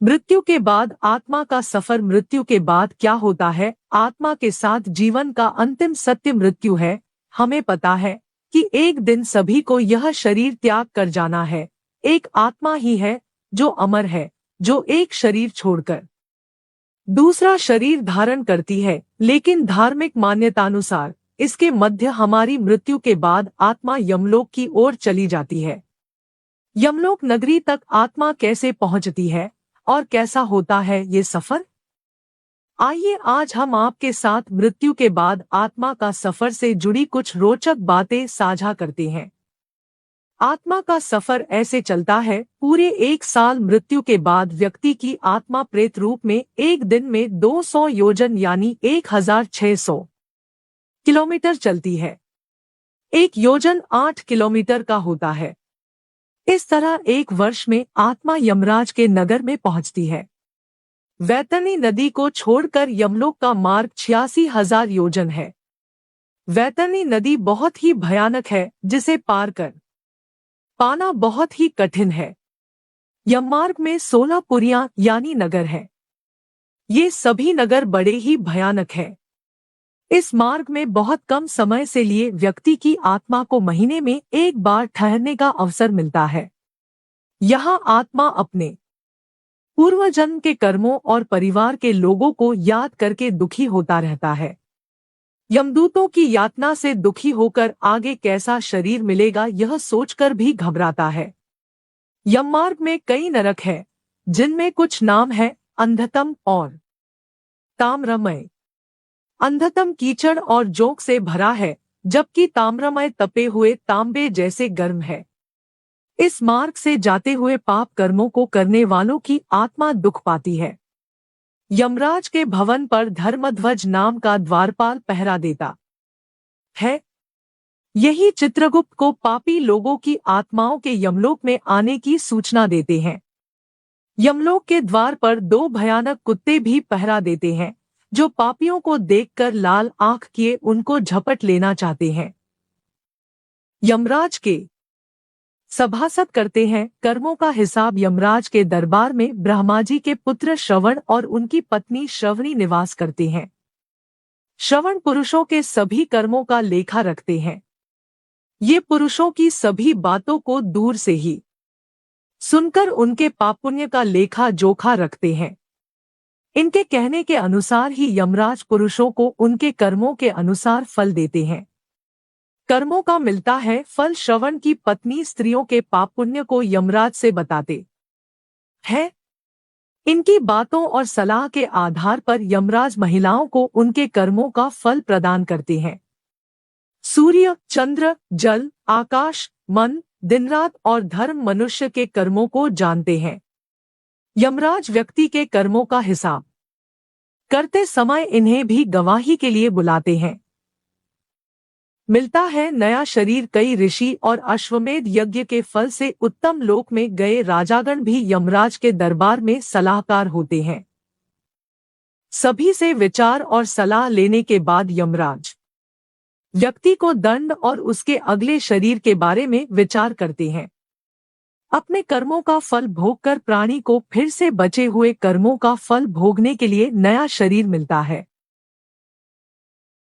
मृत्यु के बाद आत्मा का सफर। मृत्यु के बाद क्या होता है? आत्मा के साथ जीवन का अंतिम सत्य मृत्यु है। हमें पता है कि एक दिन सभी को यह शरीर त्याग कर जाना है। एक आत्मा ही है जो अमर है, जो एक शरीर छोड़कर दूसरा शरीर धारण करती है। लेकिन धार्मिक मान्यतानुसार इसके मध्य हमारी मृत्यु के बाद आत्मा यमलोक की ओर चली जाती है। यमलोक नगरी तक आत्मा कैसे पहुंचती है और कैसा होता है ये सफर? आइए आज हम आपके साथ मृत्यु के बाद आत्मा का सफर से जुड़ी कुछ रोचक बातें साझा करते हैं। आत्मा का सफर ऐसे चलता है। पूरे 1 साल मृत्यु के बाद व्यक्ति की आत्मा प्रेत रूप में एक दिन में 200 योजन यानी 1600 किलोमीटर चलती है। एक योजन 8 किलोमीटर का होता है। इस तरह एक वर्ष में आत्मा यमराज के नगर में पहुंचती है। वैतरणी नदी को छोड़कर यमलोक का मार्ग 86,000 योजन है। वैतरणी नदी बहुत ही भयानक है, जिसे पार कर पाना बहुत ही कठिन है। यममार्ग में 16 पुरियां यानी नगर हैं। ये सभी नगर बड़े ही भयानक हैं। इस मार्ग में बहुत कम समय से लिए व्यक्ति की आत्मा को महीने में एक बार ठहरने का अवसर मिलता है। यहाँ आत्मा अपने पूर्वजन्म के कर्मों और परिवार के लोगों को याद करके दुखी होता रहता है। यमदूतों की यातना से दुखी होकर आगे कैसा शरीर मिलेगा यह सोचकर भी घबराता है। यममार्ग में कई नरक हैं, जिनमें कुछ नाम है अंधतम और ताम्रमय। अंधतम कीचड़ और जोंक से भरा है, जबकि ताम्रमय तपे हुए तांबे जैसे गर्म है। इस मार्ग से जाते हुए पाप कर्मों को करने वालों की आत्मा दुख पाती है। यमराज के भवन पर धर्मध्वज नाम का द्वारपाल पहरा देता है। यही चित्रगुप्त को पापी लोगों की आत्माओं के यमलोक में आने की सूचना देते हैं। यमलोक के द्वार पर 2 भयानक कुत्ते भी पहरा देते हैं, जो पापियों को देखकर लाल आंख किए उनको झपट लेना चाहते हैं। यमराज के सभासद करते हैं कर्मों का हिसाब। यमराज के दरबार में ब्रह्माजी के पुत्र श्रवण और उनकी पत्नी श्रवणी निवास करते हैं। श्रवण पुरुषों के सभी कर्मों का लेखा रखते हैं। ये पुरुषों की सभी बातों को दूर से ही सुनकर उनके पाप पुण्य का लेखा जोखा रखते हैं। इनके कहने के अनुसार ही यमराज पुरुषों को उनके कर्मों के अनुसार फल देते हैं। कर्मों का मिलता है फल। श्रवण की पत्नी स्त्रियों के पाप पुण्य को यमराज से बताते हैं। इनकी बातों और सलाह के आधार पर यमराज महिलाओं को उनके कर्मों का फल प्रदान करते हैं। सूर्य, चंद्र, जल, आकाश, मन, दिनरात और धर्म मनुष्य के कर्मों को जानते हैं। यमराज व्यक्ति के कर्मों का हिसाब करते समय इन्हें भी गवाही के लिए बुलाते हैं। मिलता है नया शरीर। कई ऋषि और अश्वमेध यज्ञ के फल से उत्तम लोक में गए राजागण भी यमराज के दरबार में सलाहकार होते हैं। सभी से विचार और सलाह लेने के बाद यमराज व्यक्ति को दंड और उसके अगले शरीर के बारे में विचार करते हैं। अपने कर्मों का फल भोगकर प्राणी को फिर से बचे हुए कर्मों का फल भोगने के लिए नया शरीर मिलता है।